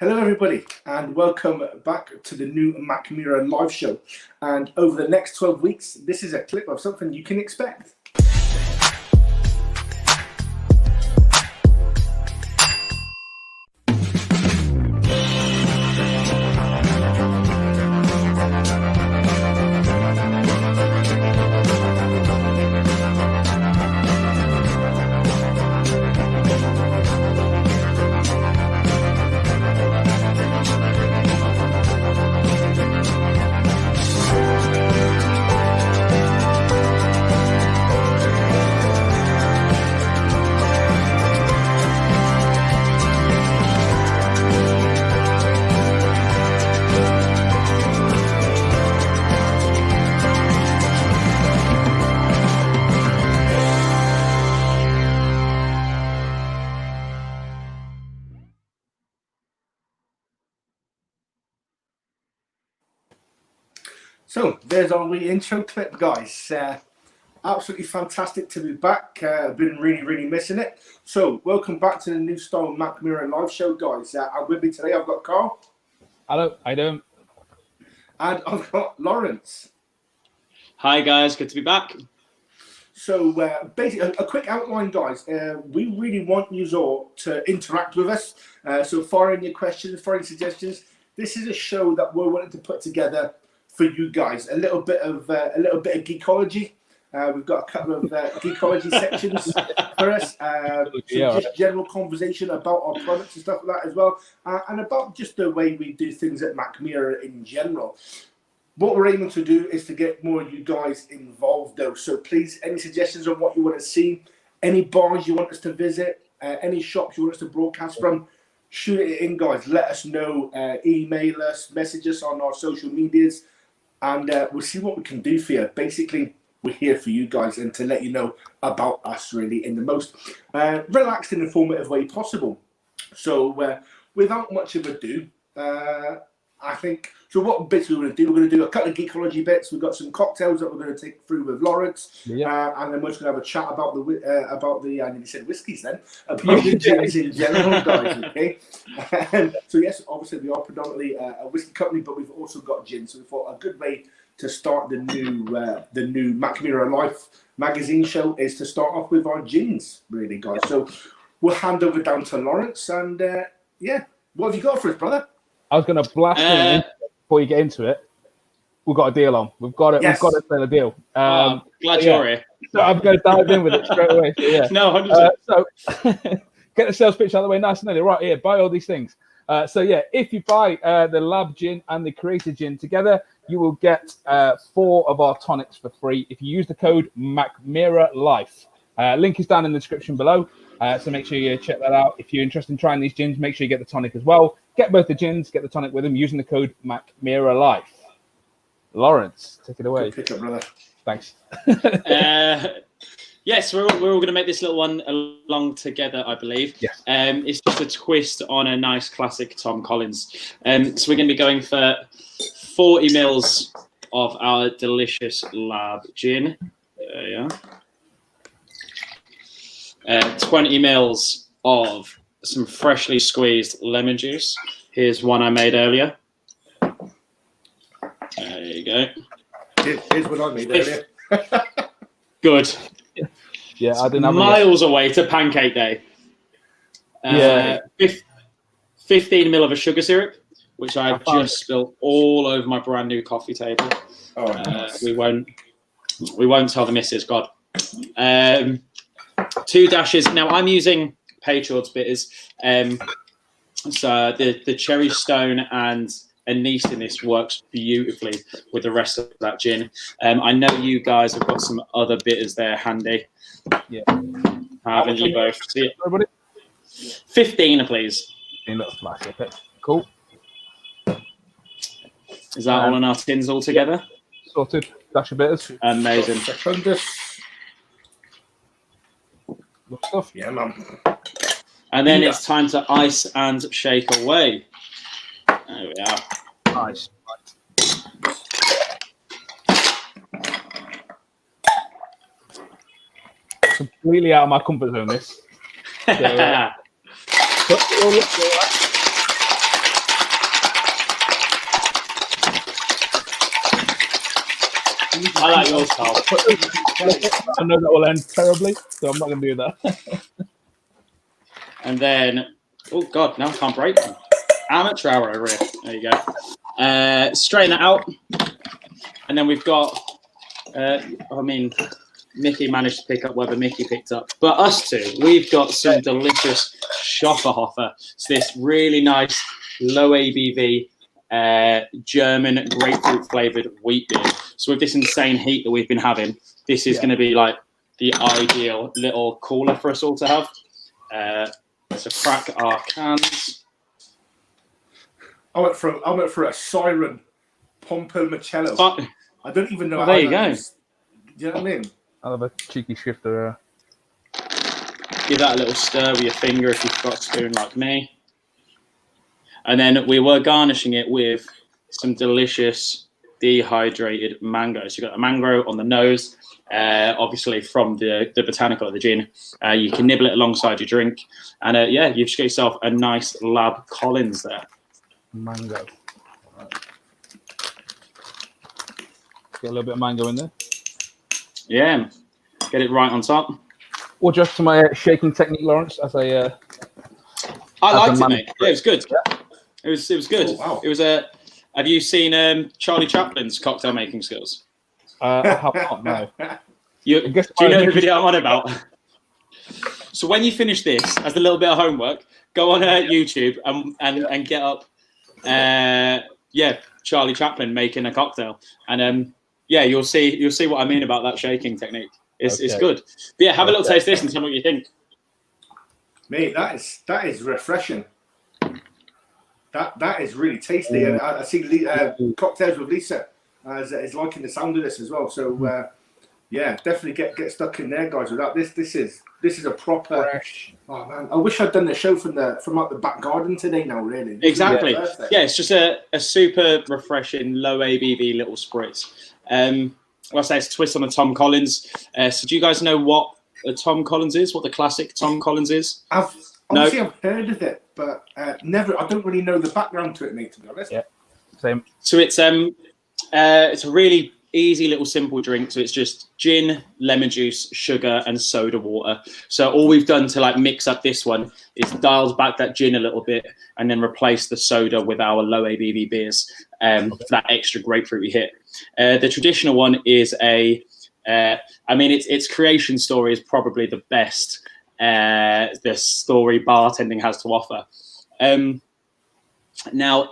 Hello everybody and welcome back to the new Mackmyra Live show. And over the next 12 weeks, this is a clip of something you can expect. So there's our wee intro clip, guys. Absolutely fantastic to be back. I've been really missing it. So welcome back to the new style Mackmyra Live show, guys. And with me today, I've got Carl. Hello, how you doing? And I've got Lawrence. Hi guys, good to be back. So basically, a quick outline, guys. We really want you all to interact with us. So fire in your questions, fire in suggestions. This is a show that we're wanting to put together for you guys. A little bit of geekology. We've got a couple of geekology sections for us. Just general conversation about our products and stuff like that as well, and about just the way we do things at Mackmyra in general. What we're aiming to do is to get more of you guys involved, though. So please, any suggestions on what you want to see, any bars you want us to visit, any shops you want us to broadcast from, shoot it in, guys. Let us know. Email us, message us on our social medias, and we'll see what we can do for you. Basically, we're here for you guys and to let you know about us, really, in the most relaxed and informative way possible. So without much of ado, I think, so what bits we're going to do, we're going to do a couple of geekology bits. We've got some cocktails that we're going to take through with Lawrence, and then we're just going to have a chat about the I nearly said whiskies then, about the gins in general, guys, okay? So yes, obviously we are predominantly a whiskey company, but we've also got gin, so we thought a good way to start the new Mackmyra Life magazine show is to start off with our gins, really, guys. So we'll hand over down to Lawrence, and yeah, what have you got for us, brother? I was going to blast in before you get into it. We've got a deal on. We've got it. Yes. We've got to sell a deal. Glad you're here. So I'm going to dive in with it straight away. So, yeah. No, 100%. So get the sales pitch out of the way nice and early. Right here, buy all these things. So yeah, if you buy the Lab Gin and the Creator Gin together, you will get 4 of our tonics for free if you use the code Mackmyra Life. Link is down in the description below. So make sure you check that out. If you're interested in trying these gins, make sure you get the tonic as well. Get both the gins, get the tonic with them using the code Mackmyra Life. Lawrence, take it away. Good pick up, brother. Thanks. Yes, we're all going to make this little one along together, I believe. Yes. It's just a twist on a nice classic Tom Collins. So we're going to be going for 40 mils of our delicious Lab Gin. There you are. 20 mils of some freshly squeezed lemon juice. Here's one I made earlier. There you go. Here's what I made earlier. Good. Yeah, I didn't have miles away to Pancake Day. 15 mil of a sugar syrup, which I just spilled all over my brand new coffee table. Oh, nice. We won't tell the missus. God. 2 dashes. Now I'm using Paychord's bitters. So the cherry stone and anise in this works beautifully with the rest of that gin. I know you guys have got some other bitters there handy. Yeah. Haven't you both? Everybody? 15, please. 15 little splash. Okay. Cool. Is that all in our tins all together? Sorted. Dash of bitters. Amazing. Good stuff. Yeah, man. And then it's time to ice and shake away. There we are. Nice. Completely out of my comfort zone, this. So, I like yours, Carl. I know that will end terribly, so I'm not going to do that. And then, oh God, now I can't break them. Amateur hour over here. There you go. Strain that out. And then we've got, Mickey managed to pick up whether Mickey picked up. But us two, we've got some delicious Schofferhofer. It's this really nice, low ABV, German grapefruit flavored wheat beer. So with this insane heat that we've been having, this is going to be like the ideal little cooler for us all to have. So crack our cans. I went for a Siren Pompomacello. I don't even know. Well, there you go. Do you know what I mean? I'll have a cheeky shifter. Give that a little stir with your finger if you've got a spoon like me. And then we were garnishing it with some delicious dehydrated mango. So you've got a mango on the nose, obviously from the botanical of the gin. You can nibble it alongside your drink. And you've just got yourself a nice Lab Collins there. Mango. Right. Get a little bit of mango in there. Yeah, get it right on top. Or just to my shaking technique, Lawrence, as I liked it, mate. Yeah, it was good. Yeah. It was good. Oh, wow. It was a. Have you seen Charlie Chaplin's cocktail making skills? I have not, no. Do you know the video I'm on about? So when you finish this, as a little bit of homework, go on YouTube and get up. Charlie Chaplin making a cocktail, and you'll see what I mean about that shaking technique. It's good. But yeah, have a little taste of this and tell me what you think. Mate, that is refreshing. That is really tasty, and I see cocktails with Lisa is liking the sound of this as well. So definitely get stuck in there, guys. Without this is a proper. Fresh. Oh man, I wish I'd done the show from like the back garden today. Now, really. Exactly. Yeah, it's just a super refreshing, low ABV little spritz. I'll say it's a twist on the Tom Collins. So do you guys know what a Tom Collins is? What the classic Tom Collins is? I've heard of it, but never. I don't really know the background to it, mate. To be honest. Yeah. Same. So it's a really easy little simple drink. So it's just gin, lemon juice, sugar, and soda water. So all we've done to like mix up this one is dialed back that gin a little bit and then replace the soda with our low ABV beers for that extra grapefruit we hit. The traditional one is its creation story is probably the best the story bartending has to offer. Now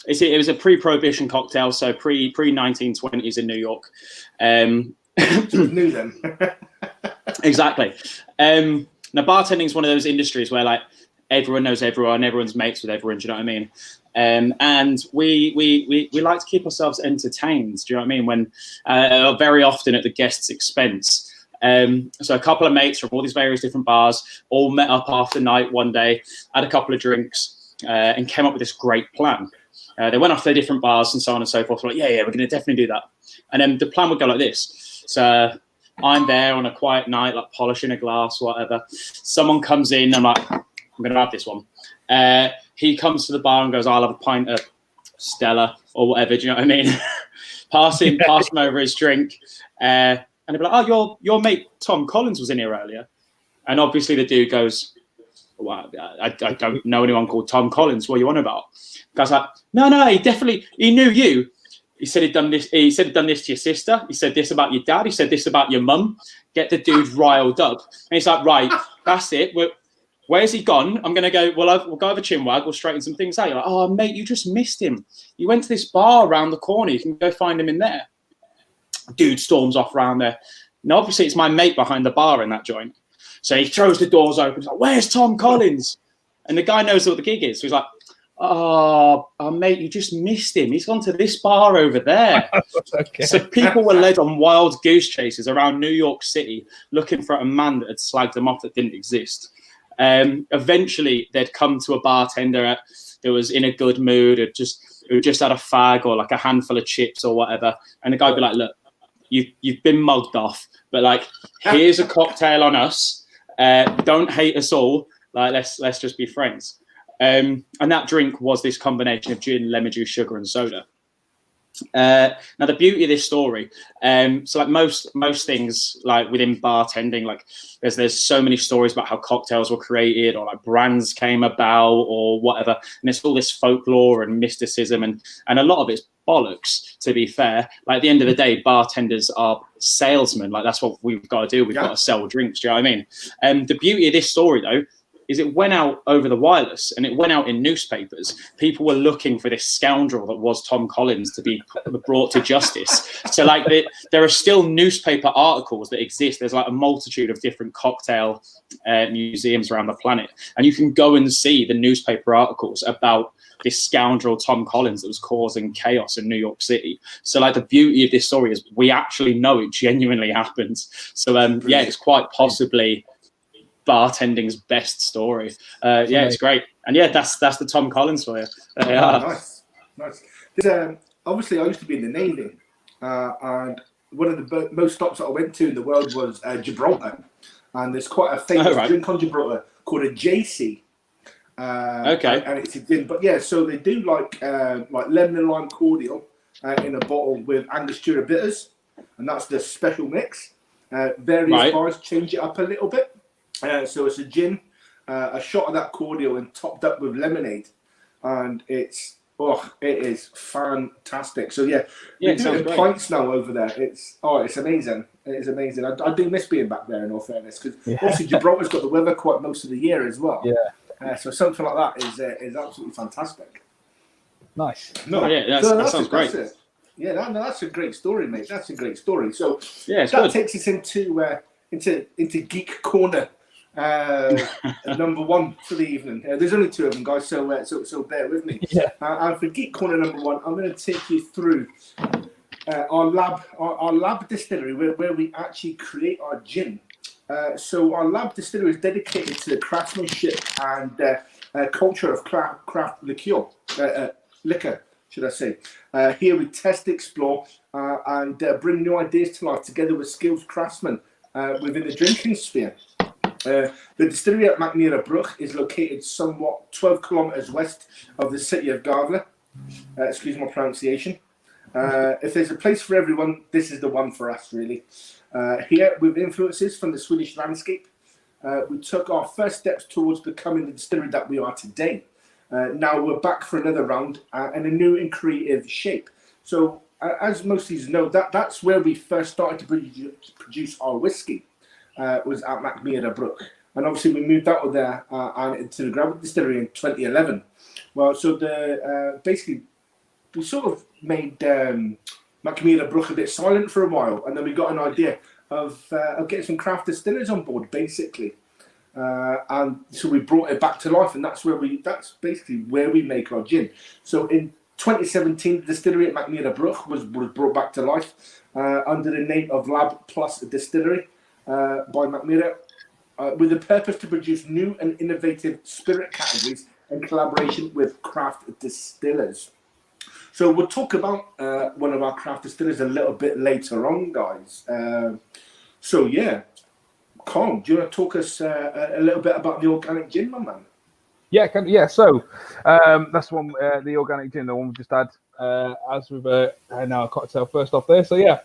it was a pre-prohibition cocktail, so pre-1920s in New York. Knew them. Exactly. Now bartending is one of those industries where like everyone knows everyone, everyone's mates with everyone. Do you know what I mean? And we like to keep ourselves entertained. Do you know what I mean? When very often at the guest's expense. So a couple of mates from all these various different bars all met up after night one day, had a couple of drinks, and came up with this great plan. They went off to their different bars and so on and so forth. We're like, we're going to definitely do that. And then the plan would go like this. So I'm there on a quiet night, like polishing a glass, whatever. Someone comes in, I'm like, I'm going to have this one. He comes to the bar and goes, I'll have a pint of Stella or whatever. Do you know what I mean? pass him over his drink. And they'll be like, oh, your mate Tom Collins was in here earlier. And obviously the dude goes, well, I don't know anyone called Tom Collins. What are you on about? The guy's like, no, he knew you. He said he'd done this. He said he'd done this to your sister. He said this about your dad. He said this about your mum. Get the dude riled up. And he's like, right, that's it. Where's he gone? I'm going to go, we'll go have a chinwag. We'll straighten some things out. You're like, oh, mate, you just missed him. You went to this bar around the corner. You can go find him in there. Dude storms off around there. Now, obviously, it's my mate behind the bar in that joint. So he throws the doors open. He's like, where's Tom Collins? And the guy knows what the gig is. So he's like, oh, mate, you just missed him. He's gone to this bar over there. Okay. So people were led on wild goose chases around New York City looking for a man that had slagged them off that didn't exist. Eventually, they'd come to a bartender that was in a good mood, who just had a fag or like a handful of chips or whatever. And the guy would be like, look, you've been mugged off, but like, here's a cocktail on us. Don't hate us all. Like, let's just be friends. And that drink was this combination of gin, lemon juice, sugar, and soda. Now, the beauty of this story, so like most things like within bartending, like there's so many stories about how cocktails were created or like brands came about or whatever, and it's all this folklore and mysticism, and a lot of it's bollocks, to be fair. Like at the end of the day, bartenders are salesmen. Like that's what we've got to do. We've got to sell drinks. Do you know what I mean? The beauty of this story, though, is it went out over the wireless and it went out in newspapers. People were looking for this scoundrel that was Tom Collins to be brought to justice. So like there are still newspaper articles that exist. There's like a multitude of different cocktail museums around the planet. And you can go and see the newspaper articles about this scoundrel Tom Collins that was causing chaos in New York City. So like the beauty of this story is we actually know it genuinely happened. So yeah, it's quite possibly bartending's best story. Yeah, it's great. And yeah, that's the Tom Collins for you. Nice. Obviously, I used to be in the Navy, and one of the most stops that I went to in the world was Gibraltar, and there's quite a famous drink on Gibraltar called a JC. Okay. And it's a gin, but yeah, so they do like lemon and lime cordial in a bottle with Angostura bitters, and that's the special mix. Various bars change it up a little bit. So it's a gin, a shot of that cordial, and topped up with lemonade, and it is fantastic. So yeah, we do it in pints now over there. It's amazing. It is amazing. I do miss being back there, in all fairness, because obviously Gibraltar's got the weather quite most of the year as well. Yeah. So something like that is absolutely fantastic. Nice. No, yeah, that sounds great. Yeah, that's a great story, mate. That's a great story. So yeah, that takes us into Geek Corner. Number one for the evening. There's only two of them, guys, so bear with me. And for Geek Corner number one, I'm going to take you through our lab distillery, where we actually create our gin. So our lab distillery is dedicated to the craftsmanship and culture of craft liquor, should I say. Here we test, explore, and bring new ideas to life together with skilled craftsmen within the drinking sphere. The distillery at Mackmyra Bruch is located somewhat 12 kilometers west of the city of Gavle. Excuse my pronunciation. If there's a place for everyone, this is the one for us, really. Here, with influences from the Swedish landscape, we took our first steps towards becoming the distillery that we are today. Now we're back for another round in a new and creative shape. So, as most of you know, that's where we first started to produce our whiskey. Was at Mackmyra Bruch, and obviously we moved out of there and into the gravel distillery in 2011. Well, so basically we sort of made Mackmyra Bruch a bit silent for a while, and then we got an idea of getting some craft distillers on board, basically, and so we brought it back to life, and that's basically where we make our gin. So in 2017, the distillery at Mackmyra Bruch was brought back to life under the name of LAB+Distillery. By Mackmyra, with the purpose to produce new and innovative spirit categories in collaboration with craft distillers. So we'll talk about one of our craft distillers a little bit later on, guys. So yeah, Carl, do you want to talk us a little bit about the organic gin, my man? Yeah. So that's one, the organic gin, the one we just had as with now a cocktail first off there. So yeah,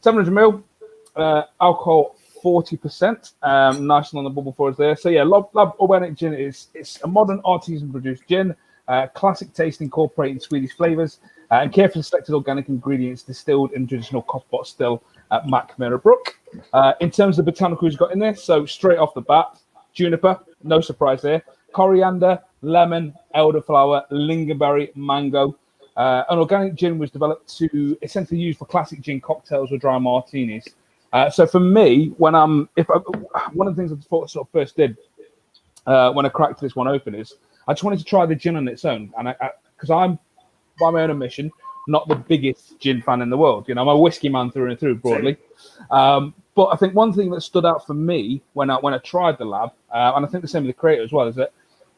700 ml, alcohol 40%, nice and on the bubble for us there. So yeah, Lab Organic Gin it's a modern artisan produced gin, classic taste incorporating Swedish flavors and carefully selected organic ingredients distilled in traditional copper still at Mackmyra Bruch. In terms of the botanicals we've got in there, so straight off the bat, juniper, no surprise there, coriander, lemon, elderflower, lingonberry, mango. An organic gin was developed to essentially use for classic gin cocktails or dry martinis. So for me, one of the things I sort of first did when I cracked this one open is I just wanted to try the gin on its own, and because I'm by my own admission not the biggest gin fan in the world. You know, I'm a whiskey man through and through broadly. But I think one thing that stood out for me when I tried the Lab, and I think the same with the Creator as well, is that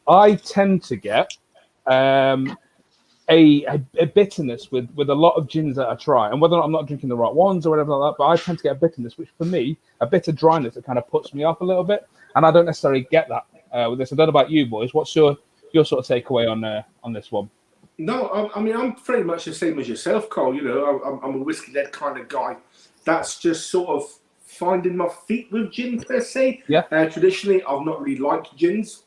I tend to get a bitterness with a lot of gins that I try, and whether or not I'm not drinking the right ones or whatever like that, but I tend to get a bitterness, which for me, a bitter dryness that kind of puts me off a little bit, and I don't necessarily get that with this. I don't know about you boys. What's your sort of takeaway on this one? No, I mean, I'm pretty much the same as yourself, Cole. You know, I'm a whiskey-led kind of guy. That's just sort of finding my feet with gin per se. Yeah. Traditionally, I've not really liked gins.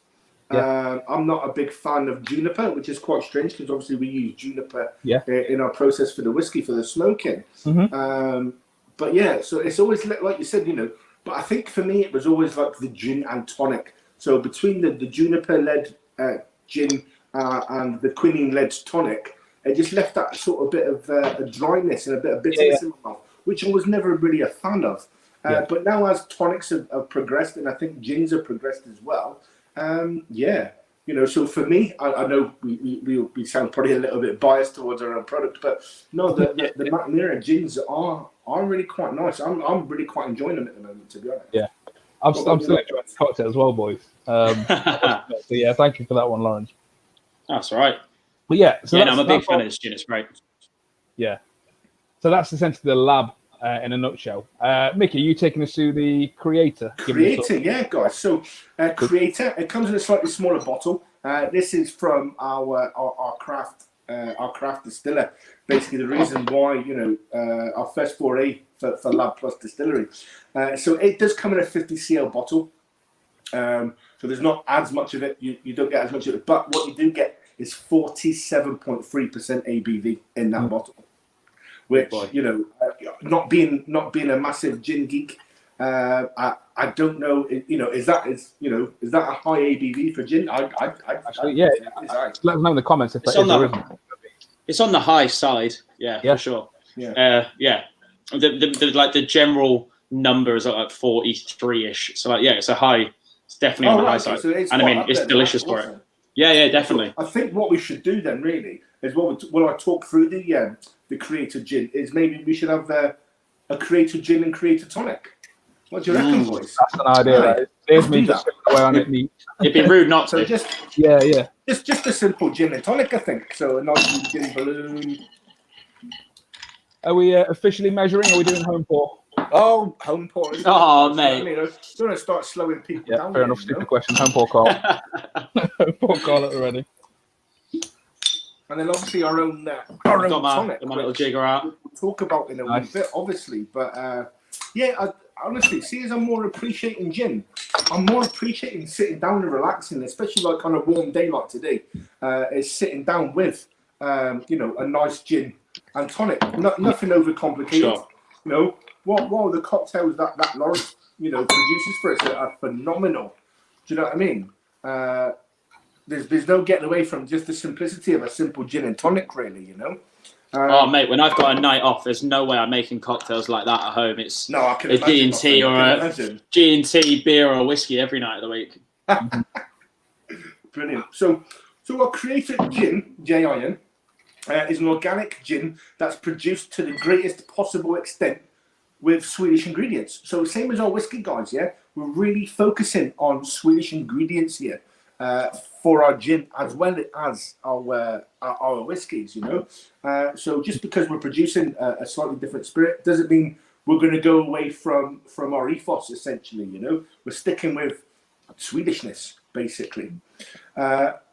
Yeah. I'm not a big fan of juniper, which is quite strange because obviously we use juniper Yeah. in our process for the whiskey for the smoking. But yeah, so it's always like you said, you know. But I think for me, it was always like the gin and tonic. So between the juniper-led gin and the quinine-led tonic, it just left that sort of bit of a dryness and a bit of bitterness in my mouth, which I was never really a fan of. But now as tonics have progressed, and I think gins have progressed as well, you know, so for me, I know we sound probably a little bit biased towards our own product, but no, the Mackmyra gins are really quite nice. I'm really quite enjoying them at the moment, to be honest. Yeah, I'm still enjoying the cocktail as well, boys. So yeah, thank you for that one, Lawrence. That's all right. But yeah, so I'm a big fan of this gin. It's great. Yeah. So that's essentially the lab in a nutshell. Mickey, you taking us to the Creator? Yeah, guys. So Creator, it comes in a slightly smaller bottle. This is from our craft distiller. Basically, the reason why, you know, our first foray for LAB+Distillery. So it does come in a 50 cl bottle. So there's not as much of it. You don't get as much of it, but what you do get is 47.3% ABV in that bottle. Which, you know, not being a massive gin geek, I don't know. You know, is that a high ABV for gin? Actually, yeah. Let us know in the comments if it's on the high side. Yeah, for sure. Yeah. The general number is like 43ish. So like, it's a high. It's definitely on the high side. So and I mean, it's delicious for it. Yeah, definitely. I think what we should do then really is when I talk through the Creator gin is maybe we should have a Creator gin and Creator tonic. What do you reckon, boys? That's an idea. Right? There's me just away on it. It'd be rude not to. Just a simple gin and tonic, I think. So a nice gin balloon. Are we officially measuring? Or are we doing home pour? Oh, home pour. Oh, mate. I mean, don't want to start slowing people down. Fair enough. Stupid question. Home pour call. Home pour call at the ready. And then obviously our own tonic. My little jigger out. We'll talk about in a wee bit, obviously. But I honestly, see as I'm more appreciating gin, I'm more appreciating sitting down and relaxing, especially like on a warm day like today, is sitting down with, you know, a nice gin and tonic. Nothing overcomplicated. Sure. You know, what the cocktails that Lawrence, you know, produces for us are phenomenal. Do you know what I mean? There's no getting away from just the simplicity of a simple gin and tonic, really, you know. Mate, when I've got a night off, there's no way I'm making cocktails like that at home. It's a G&T or a G&T beer or whiskey every night of the week. Brilliant. So our Creator gin, J-I-N, is an organic gin that's produced to the greatest possible extent with Swedish ingredients. So same as our whiskey guys, yeah, we're really focusing on Swedish ingredients here. For our gin as well as our whiskies, you know. So just because we're producing a slightly different spirit doesn't mean we're going to go away from our ethos, essentially, you know. We're sticking with Swedishness, basically.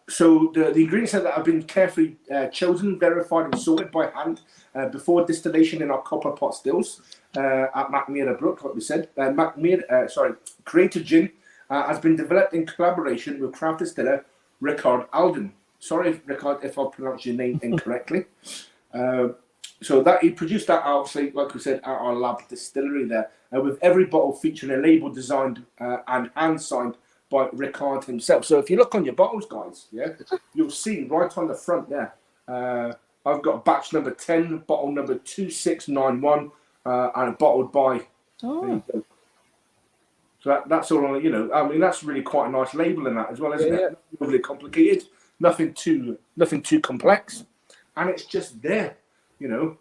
So the ingredients that have been carefully chosen, verified and sorted by hand before distillation in our copper pot stills at Mackmyra Brook, like we said. Creator gin has been developed in collaboration with craft distiller Rickard Alden. Sorry, Rickard, if I pronounce your name incorrectly. So that he produced that, obviously, like we said, at our LAB distillery there, with every bottle featuring a label designed and hand signed by Rickard himself. So if you look on your bottles, guys, yeah, you'll see right on the front there. I've got batch number 10, bottle number 2691, and bottled by. Oh. So that's all on, you know. I mean, that's really quite a nice label in that as well, isn't it? Not really complicated, nothing too complex, and it's just there, you know.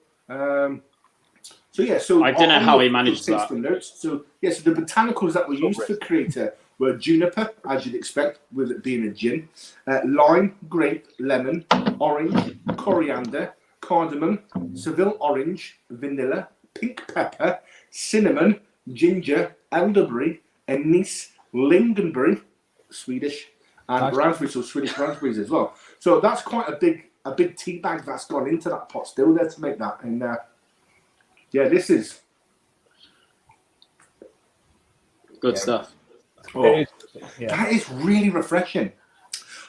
So I don't know how he managed that. Notes. So the botanicals that were used for Creator were juniper, as you'd expect, with it being a gin, lime, grape, lemon, orange, coriander, cardamom, Seville orange, vanilla, pink pepper, cinnamon, ginger, elderberry, anise, lingonberry, Swedish, and raspberry, so Swedish raspberries as well. So that's quite a big big tea bag that's gone into that pot still there to make that. And yeah, this is good stuff. Oh, that is really refreshing.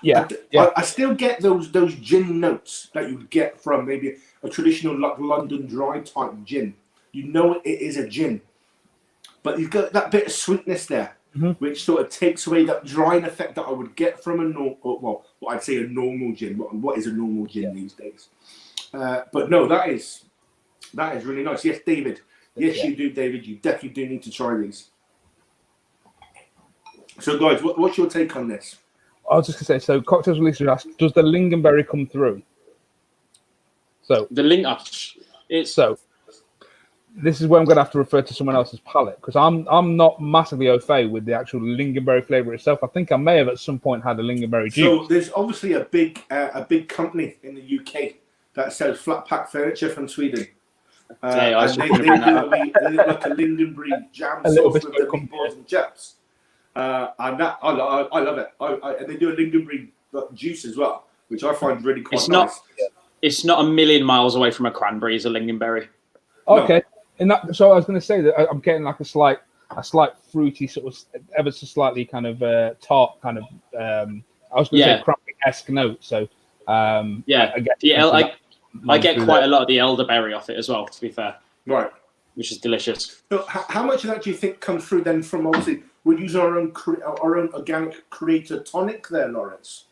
Yeah, I still get those gin notes that you would get from maybe a traditional like London dry type gin. You know it is a gin, but you've got that bit of sweetness there, which sort of takes away that drying effect that I would get from a what I'd say a normal gin. What is a normal gin these days? But no, that is really nice. Yes, David. Yes, you do, David. You definitely do need to try these. So, guys, what's your take on this? I was just going to say, so Cocktails Releaser asked, does the lingonberry come through? So this is where I'm going to have to refer to someone else's palate, because I'm not massively au fait with the actual lingonberry flavour itself. I think I may have at some point had a lingonberry juice. So there's obviously a big company in the UK that sells flat pack furniture from Sweden. They do like a lingonberry jam sauce with the meatballs and chips. And that I love it. And they do a lingonberry juice as well, which I find really quite nice. It's not a million miles away from a cranberry as a lingonberry. Okay, and that. So I was going to say that I'm getting like a slight fruity sort of, ever so slightly kind of tart kind of. I was going to say cranberry-esque note. So I get quite a lot of the elderberry off it as well. To be fair, right, which is delicious. So how much of that do you think comes through then from obviously? We're using our own organic creator tonic there, Lawrence.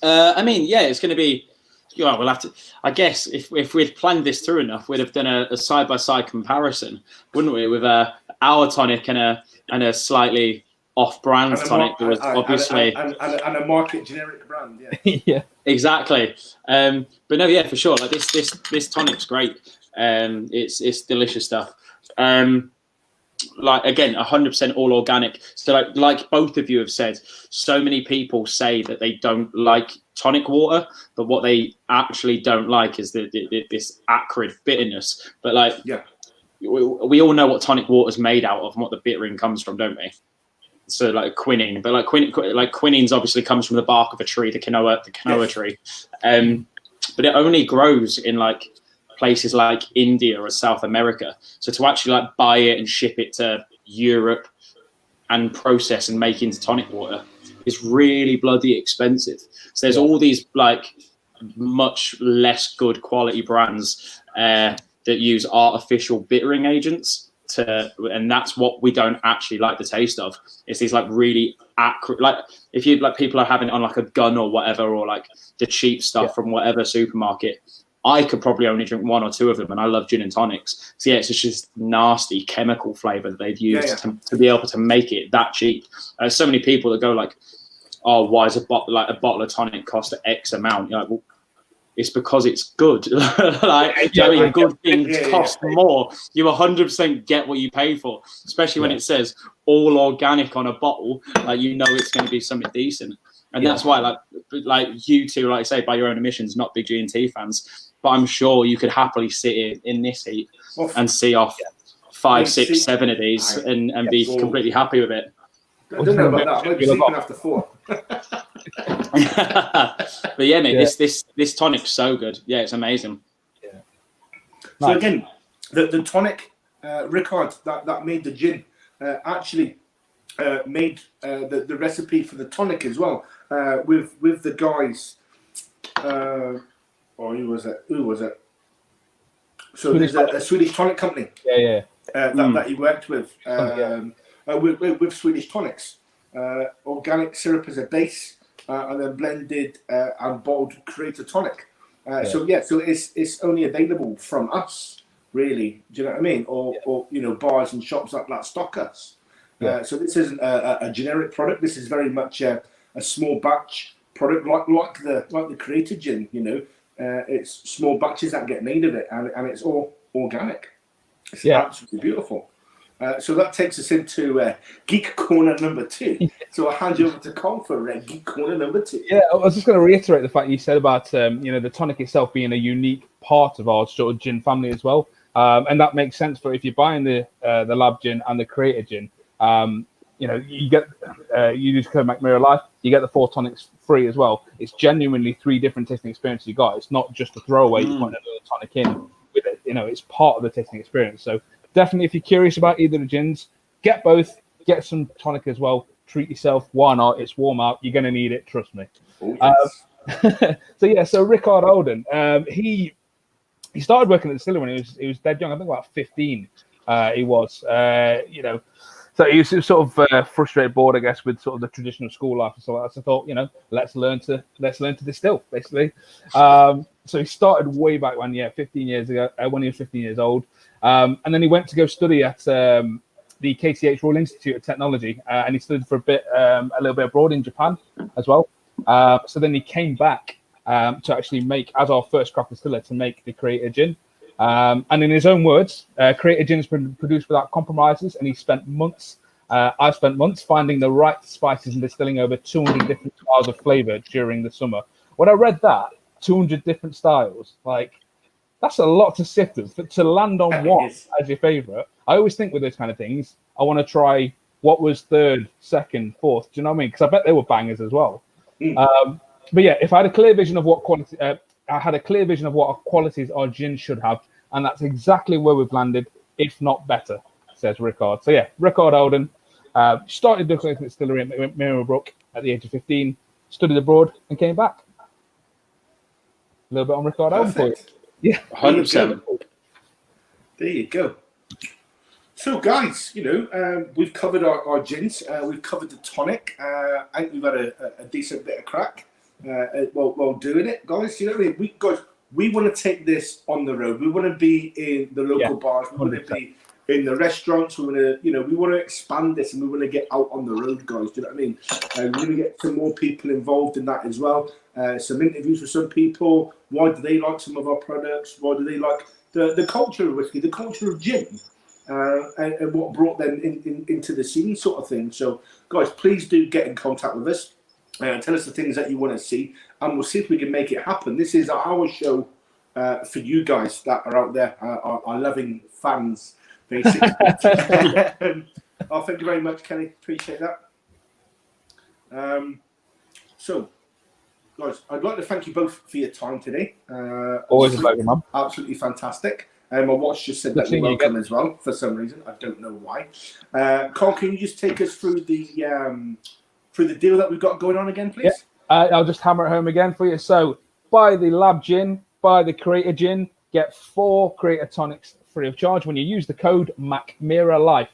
I mean, yeah, it's going to be. We'll have to. I guess if we'd planned this through enough, we'd have done a side by side comparison, wouldn't we? With our tonic and a slightly off-brand tonic that was obviously and a market generic brand. Yeah. Yeah. Exactly. But no, yeah, for sure. Like this tonic's great. It's delicious stuff. Like again, 100% all organic. So like both of you have said, so many people say that they don't like tonic water, but what they actually don't like is this acrid bitterness. But we all know what tonic water is made out of and what the bittering comes from, don't we? So like quinine, but quinine's obviously comes from the bark of a tree, the quinoa tree, but it only grows in like places like India or South America. So to actually like buy it and ship it to Europe and process and make into tonic water is really bloody expensive. So there's all these like much less good quality brands that use artificial bittering agents and that's what we don't actually like the taste of. It's these like really acrid, like if you like people are having it on like a gun or whatever, or like the cheap stuff from whatever supermarket. I could probably only drink one or two of them, and I love gin and tonics. So yeah, it's just nasty chemical flavour that they've used to be able to make it that cheap. So many people that go like, "Oh, why is a bottle of tonic cost X amount?" You're like, well, it's because it's good. Good things cost more. You 100% get what you pay for, especially when it says all organic on a bottle. Like you know it's going to be something decent, and that's why like you two, like I say, by your own admissions, not big G&T fans. But I'm sure you could happily sit in this heat and see off 5, 6, 7 of these and be completely happy with it. I don't know about that. Maybe sleeping after 4. But yeah, mate, this tonic's so good. Yeah, it's amazing. Yeah. So again, the tonic, Rickard, that made the gin, actually made the recipe for the tonic as well with the guys. Who was it? So there's a Swedish tonic company. That he worked with Swedish tonics. Organic syrup as a base, and then blended and boiled creator tonic. So it's only available from us, really. Do you know what I mean? Or bars and shops that stock us. So this isn't a generic product. This is very much a small batch product, like the creator gin. It's small batches that get made of it, and it's all organic. It's absolutely beautiful. So that takes us into Geek Corner number 2. So I'll hand you over to Carl for Geek Corner number 2. Yeah, I was just going to reiterate the fact you said about the tonic itself being a unique part of our sort of gin family as well, and that makes sense for if you're buying the LAB gin and the creator gin. You get you use code Mackmyra Life, you get the 4 tonics free as well. It's genuinely 3 different tasting experiences you got. It's not just a throwaway. You put another tonic in with it. You know, it's part of the tasting experience. So definitely, if you're curious about either the gins, get both. Get some tonic as well. Treat yourself. Why not? It's warm out. You're going to need it. Trust me. Oh, yes. So Rickard Olden, he started working at the distillery when he was dead young. I think about 15. He was, you know, so he was sort of frustrated, bored, I guess, with sort of the traditional school life and so on. So I thought, you know, let's learn to distill, basically. So he started way back when, 15 years ago, when he was 15 years old, and then he went to go study at the KTH Royal Institute of Technology, and he studied for a little bit abroad in Japan as well. So then he came back to actually make, as our first craft distiller, to make the Creator Gin. And in his own words, Creator Gin has been produced without compromises, and he spent months. I spent months finding the right spices and distilling over 200 different styles of flavor during the summer. When I read that, 200 different styles, like, that's a lot to sift through. But to land on one as your favorite, I always think with those kind of things, I want to try what was third, second, fourth. Do you know what I mean? Because I bet they were bangers as well. But yeah, if I had a clear vision of what quality, I had a clear vision of what qualities our gin should have, and that's exactly where we've landed, if not better, says Rickard. So yeah, Rickard Olden started the distillery at Mirrabrook at the age of 15, studied abroad, and came back. A little bit on Rickard Olden for you. Yeah, 100%. There you go. So, guys, you know, we've covered our gins. We've covered the tonic. I think we've had a decent bit of crack while doing it, guys. You know what I mean? We want to take this on the road. We want to be in the local bars. We want to be in the restaurants. We want to, you know, we want to expand this, and we want to get out on the road, guys. Do you know what I mean? We're going to get some more people involved in that as well. Some interviews with some people. Why do they like some of our products? Why do they like the culture of whiskey, the culture of gin, and what brought them into the scene, sort of thing. So, guys, please do get in contact with us. Tell us the things that you want to see, and we'll see if we can make it happen. This is our show for you guys that are out there, our loving fans, basically. Oh, thank you very much, Kenny. Appreciate that. So, guys, I'd like to thank you both for your time today. Always a pleasure, man. Absolutely fantastic. My watch just said that you're welcome as well, for some reason. I don't know why. Carl, can you just take us through the deal that we've got going on again, please? Yeah. I'll just hammer it home again for you. So, buy the Lab Gin, buy the Creator Gin, get 4 Creator Tonics free of charge when you use the code Mackmyra Life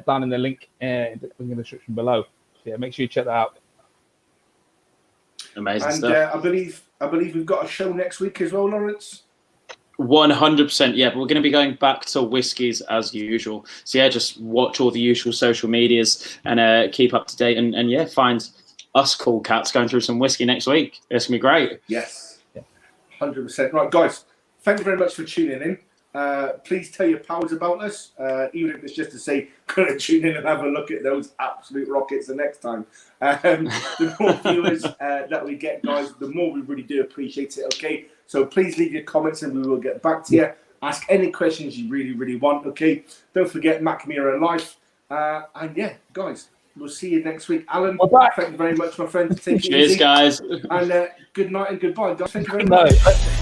down in the link in the description below. So yeah, make sure you check that out. Amazing and, stuff. I believe we've got a show next week as well, Lawrence. 100%, yeah. But we're going to be going back to Whiskies as usual. So yeah, just watch all the usual social medias and keep up to date. And yeah, find us cool cats going through some whiskey next week. It's going to be great. Yes, 100%. Right, guys, thank you very much for tuning in. Please tell your pals about us, even if it's just to say, kind of tune in and have a look at those absolute rockets the next time. The more viewers that we get, guys, the more we really do appreciate it, okay? So please leave your comments and we will get back to you. Ask any questions you really, really want, okay? Don't forget Mackmyra Life. And yeah, guys, we'll see you next week. Alan, thank you very much, my friend. Take it easy. Cheers, guys. And good night and goodbye, guys. Thank you very much. No.